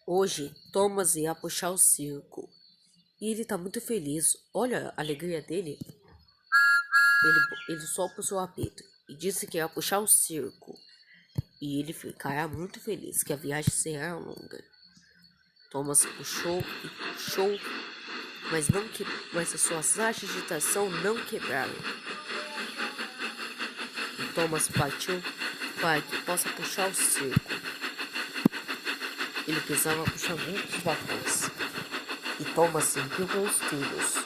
Hoje, Thomas ia puxar o circo e ele tá muito feliz. Olha a alegria dele. Ele só puxou o apito e disse que ia puxar o circo. E ele ficará muito feliz que a viagem será longa. Thomas puxou e puxou, mas as suas hastes de tração não quebraram. E Thomas partiu para que possa puxar o circo. Ele precisava puxar muitos vapores. E Thomas seguiu pelos trilhos.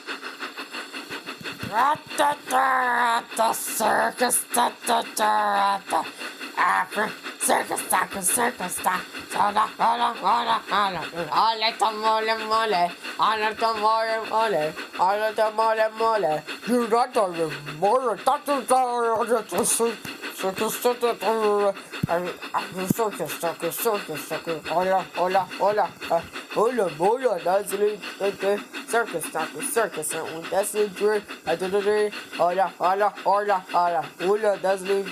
Olha tua mole, mole. Olha tua mole, mole. Olha tua mole, mole. Direto de mole. Olha, dazzling, circus, and dazzling dream, olha, dazzling,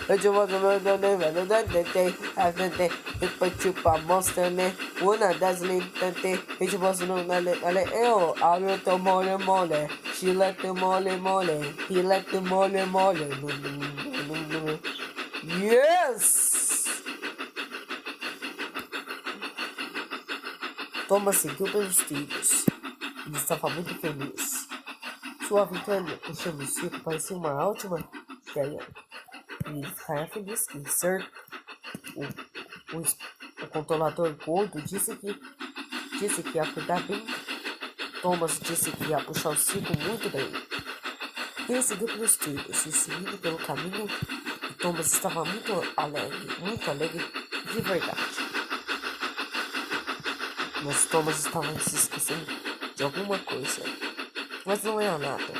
it was a name, and then they put you by monster name, una dazzling, it was no eu, I let the mole, she let the mole, he let the mole. Yes! Thomas seguiu pelos trilhos. Ele estava muito feliz. Sua aventura puxando o circo parecia uma ótima ideia. E ele ficaria feliz que Sir, o controlador gordo, disse que ia cuidar bem. Thomas disse que ia puxar o circo muito bem. Ele seguiu pelos trilhos e seguindo pelo caminho. E Thomas estava muito alegre de verdade. Mas Thomas estava se esquecendo de alguma coisa. Mas não era nada.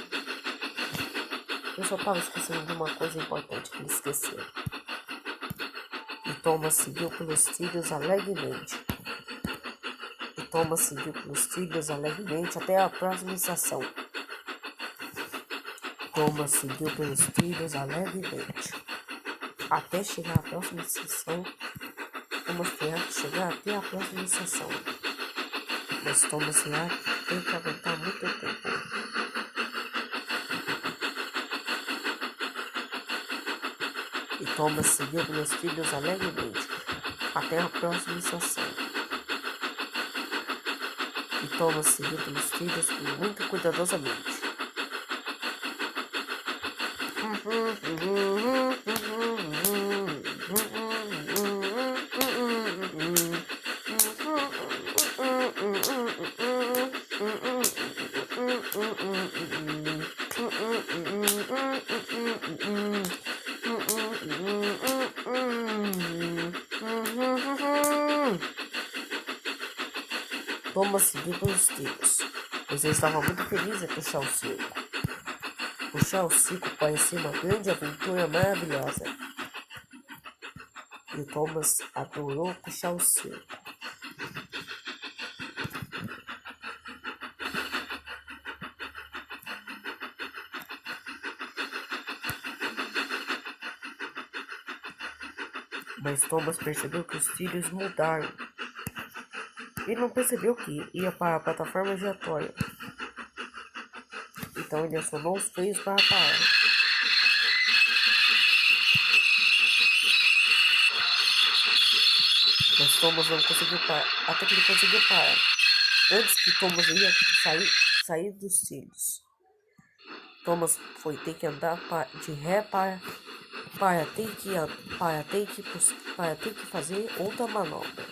Eu só estava esquecendo de uma coisa importante que ele esqueceu. E Thomas seguiu pelos trilhos alegremente. Até a próxima estação. Thomas seguiu pelos trilhos alegremente. Até chegar à próxima estação. Thomas terá que chegar até a próxima estação. Mas Thomas irá ter que aguentar muito tempo. E Thomas seguiu pelos trilhos alegremente até a próxima estação. E Thomas seguiu pelos trilhos muito cuidadosamente. Thomas seguiu pelos trilhos, pois ele estava muito feliz em puxar o circo. Puxar o circo parecia uma grande aventura maravilhosa. E Thomas adorou puxar o circo. Mas Thomas percebeu que os trilhos mudaram. Ele não percebeu que ia para a plataforma giratória. Então ele acionou os freios para parar. Mas Thomas não conseguiu parar. Até que ele conseguiu parar. Antes que Thomas ia sair dos trilhos. Thomas foi ter que andar de ré para ter que fazer outra manobra.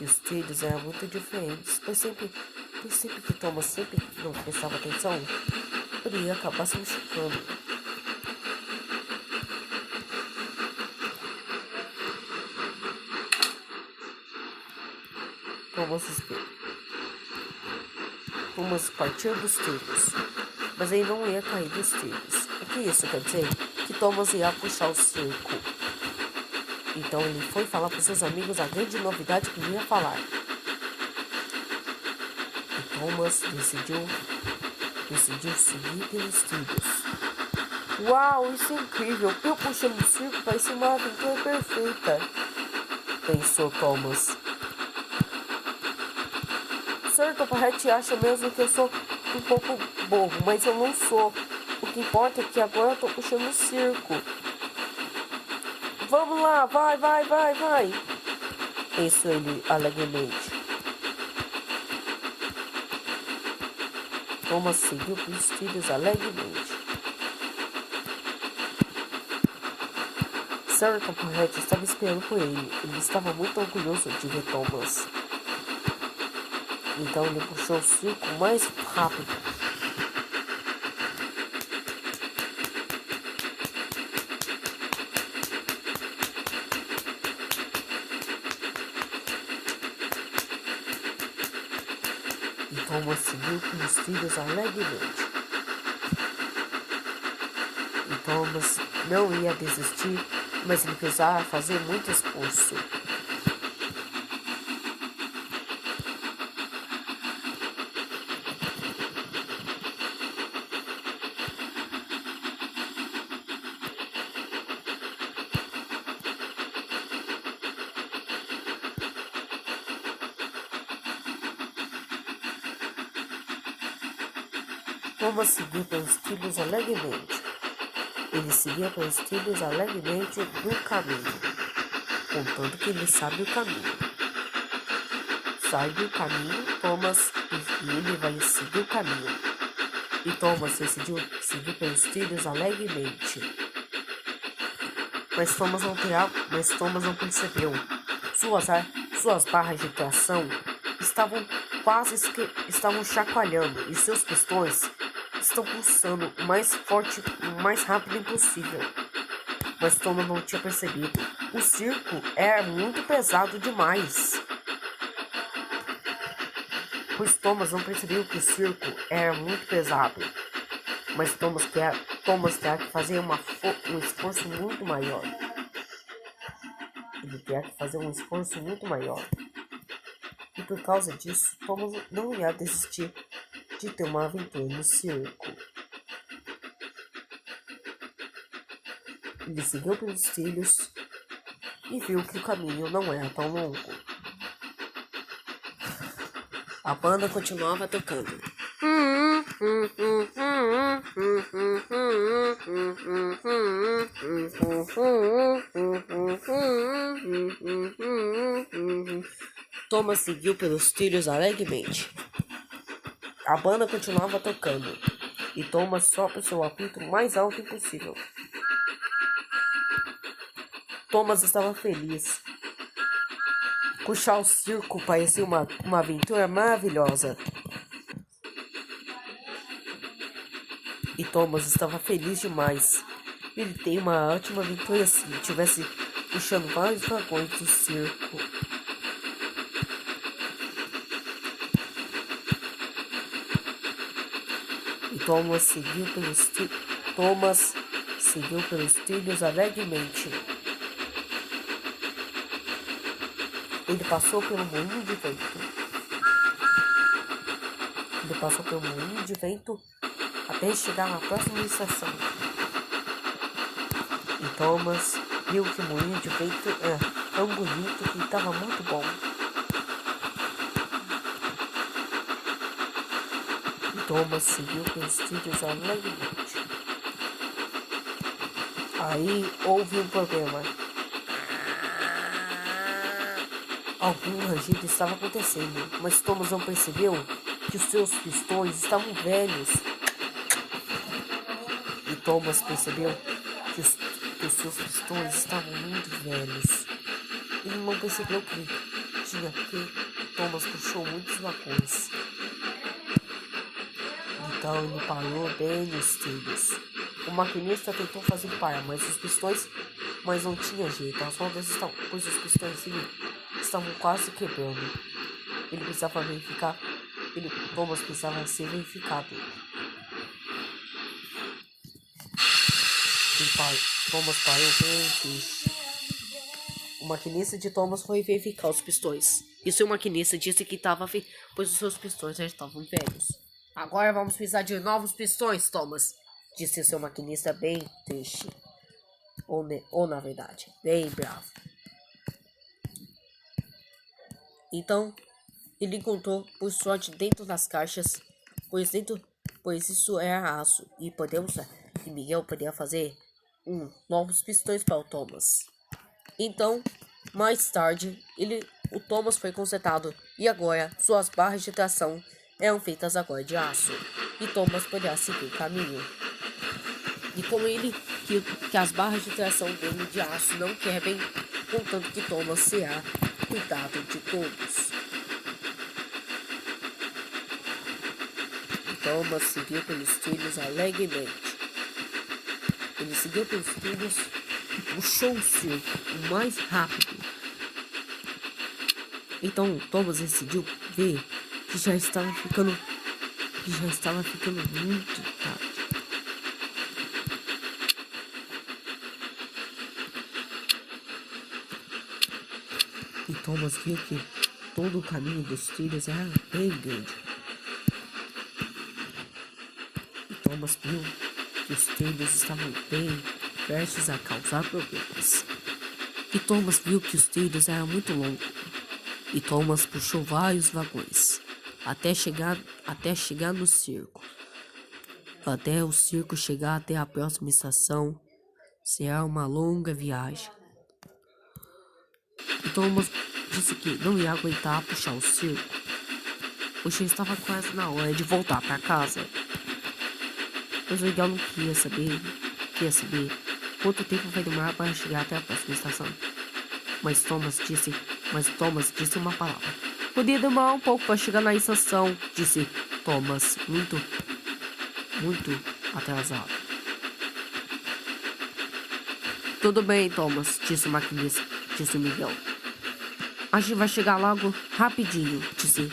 E os trilhos eram muito diferentes, pois sempre que Thomas não prestava atenção, ele ia acabar se machucando. Thomas partiu dos trilhos, mas ele não ia cair dos trilhos. O que isso quer dizer? Que Thomas ia puxar o circo. Então ele foi falar para seus amigos a grande novidade que ele ia falar. E Thomas decidiu seguir pelos trilhos. Uau, isso é incrível! Eu puxando o circo parece uma aventura perfeita, pensou Thomas. Sr. Topperhead acha mesmo que eu sou um pouco bobo, mas eu não sou. O que importa é que agora eu tô puxando o circo. Vamos lá, vai, vai, vai, vai. Isso ele alegremente. Thomas seguiu pelos trilhos alegremente. Sr. Topperhead estava esperando por ele. Ele estava muito orgulhoso de ver Thomas. Então ele puxou o circo mais rápido. E Thomas seguiu pelos trilhos alegremente. E Thomas não ia desistir, mas ele precisava fazer muito esforço. Thomas seguiu pelos trilhos alegremente. Ele seguia pelos trilhos alegremente do caminho, contando que ele sabe o caminho. Sai do caminho, Thomas, e ele vai seguir o caminho. E Thomas decidiu seguir pelos trilhos alegremente. Mas Thomas não percebeu. Suas barras de tração estavam estavam chacoalhando e seus pistões estão pulsando o mais forte e o mais rápido impossível. Mas Thomas não tinha percebido. O circo era muito pesado demais. Pois Thomas não percebeu que o circo era muito pesado. Mas Thomas terá que fazer um esforço muito maior. Ele terá que fazer um esforço muito maior. E por causa disso, Thomas não ia desistir de ter uma aventura no circo. Ele seguiu pelos trilhos e viu que o caminho não era tão longo. A banda continuava tocando. Thomas seguiu pelos trilhos alegremente. A banda continuava tocando e Thomas sopra seu apito o mais alto possível. Thomas estava feliz. Puxar o circo parecia uma aventura maravilhosa. E Thomas estava feliz demais. Ele tem uma ótima aventura se ele estivesse puxando vários vagões do circo. E Thomas seguiu pelos trilhos alegremente. Ele passou pelo moinho de vento. Até chegar na próxima estação. E Thomas viu que o moinho de vento era tão bonito que estava muito bom. E Thomas seguiu pelos trilhos alegremente. Aí houve um problema. Algum rangido estava acontecendo, mas Thomas não percebeu que os seus pistões estavam velhos. E Thomas percebeu que os seus pistões estavam muito velhos. Ele não percebeu que Thomas puxou muitos vagões. Então ele parou bem nos trilhos. O maquinista tentou fazer parar, mas não tinha jeito. As rodas pois os pistões estavam quase quebrando. Ele precisava verificar. Thomas precisava ser verificado. Thomas parou bem triste. O maquinista de Thomas foi verificar os pistões. E seu maquinista disse que estava pois os seus pistões já estavam velhos. Agora vamos precisar de novos pistões, Thomas, disse seu maquinista bem triste. Ou na verdade, bem bravo. Então, ele encontrou, por sorte, dentro das caixas, pois isso era aço, e Miguel poderia fazer novos pistões para o Thomas. Então, mais tarde, o Thomas foi consertado, e agora suas barras de tração eram feitas agora de aço, e Thomas poderia seguir o caminho. E como que as barras de tração dele de aço não quebrem, contanto que Thomas será cuidado de todos. Thomas seguiu pelos trilhos alegremente. Ele seguiu pelos trilhos e puxou o circo o mais rápido. Então Thomas decidiu ver que já estava ficando muito tarde. E Thomas viu que todo o caminho dos trilhos era bem grande. E Thomas viu que os trilhos estavam bem prestes a causar problemas. E Thomas viu que os trilhos eram muito longos. E Thomas puxou vários vagões até chegar no circo. Até o circo chegar até a próxima estação, será uma longa viagem. E Thomas disse que não ia aguentar puxar o circo, pois já estava quase na hora de voltar para casa. Mas o Miguel não queria saber quanto tempo vai demorar para chegar até a próxima estação. Mas Thomas disse uma palavra. Podia demorar um pouco para chegar na estação, disse Thomas, muito atrasado. Tudo bem, Thomas, disse o maquinista, disse o Miguel. A gente vai chegar logo rapidinho, disse.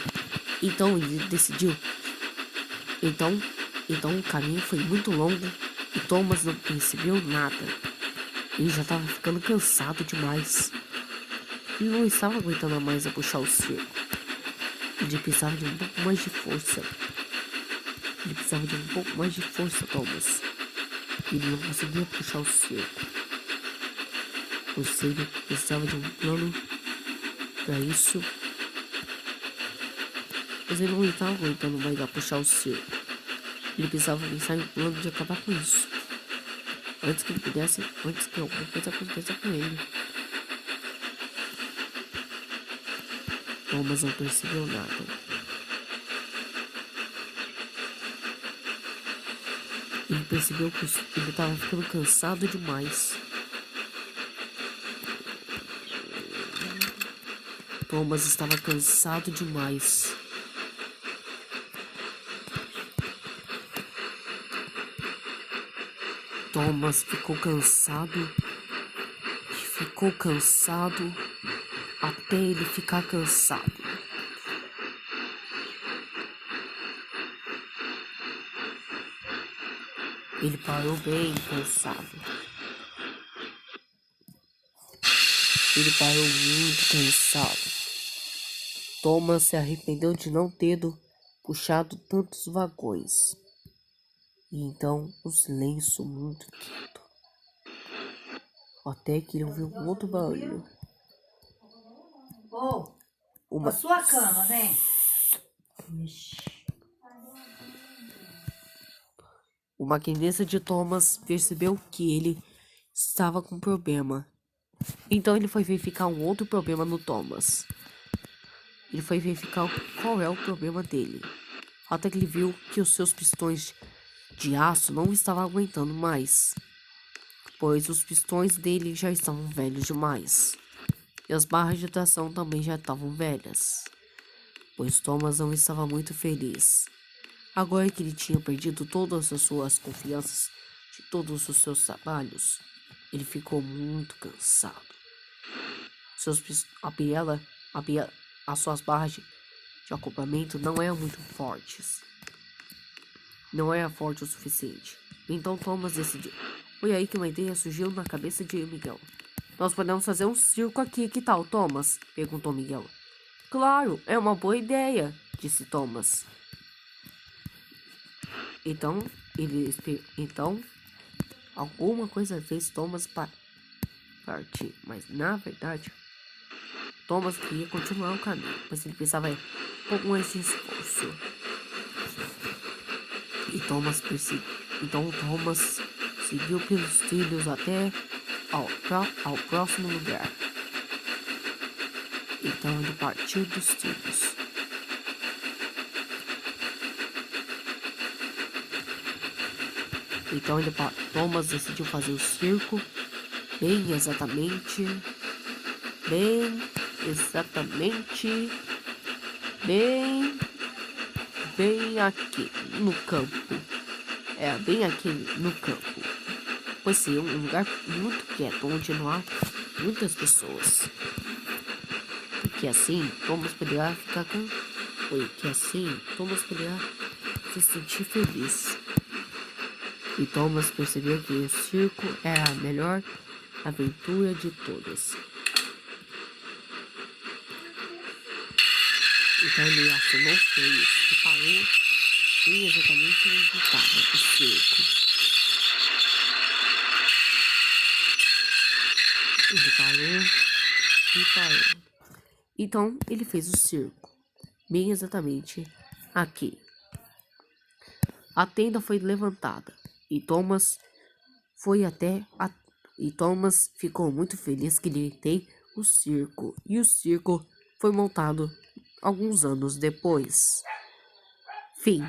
Então ele decidiu. Então o caminho foi muito longo e Thomas não percebeu nada. Ele já estava ficando cansado demais. Ele não estava aguentando mais a puxar o circo. Ele precisava de um pouco mais de força. Thomas. Ele não conseguia puxar o circo. Pois ele precisava de um plano para isso. Mas ele não estava aguentando mais a puxar o circo. Ele precisava pensar em um plano de acabar com isso. Antes que alguma coisa aconteça com ele. Thomas não percebeu nada. Ele percebeu que ele estava ficando cansado demais. Thomas estava cansado demais. Thomas ficou cansado até ele ficar cansado. Ele parou bem cansado. Ele parou muito cansado. Thomas se arrependeu de não ter puxado tantos vagões. E então um silêncio muito quieto. Até que ele ouviu um outro barulho. A sua cama, vem. O maquinista de Thomas percebeu que ele estava com problema. Então ele foi verificar um outro problema no Thomas. Ele foi verificar qual é o problema dele. Até que ele viu que os seus pistões de aço não estavam aguentando mais, pois os pistões dele já estavam velhos demais. E as barras de tração também já estavam velhas, pois Thomas não estava muito feliz. Agora que ele tinha perdido todas as suas confianças de todos os seus trabalhos, ele ficou muito cansado. As suas barras de acoplamento não eram muito fortes. Não era forte o suficiente. Então Thomas decidiu. Foi aí que uma ideia surgiu na cabeça de Miguel. Nós podemos fazer um circo aqui, que tal, Thomas? Perguntou Miguel. Claro, é uma boa ideia, disse Thomas. Então alguma coisa fez Thomas partir, mas na verdade Thomas queria continuar o caminho, mas ele precisava um pouco mais de esforço. Então Thomas seguiu pelos trilhos até ao próximo lugar. Então ele partiu dos trilhos. Então Thomas decidiu fazer o circo bem exatamente bem aqui no campo. Bem aqui no campo. Pois sim, um lugar muito quieto, onde não há muitas pessoas. Porque assim Thomas poderá se sentir feliz. E Thomas percebeu que o circo era a melhor aventura de todas. Então ele acionou os freios e parou bem exatamente onde estava o circo. Ele parou. Então ele fez o circo bem exatamente aqui. A tenda foi levantada e Thomas ficou muito feliz que ele tem o circo. E o circo foi montado alguns anos depois. Fim.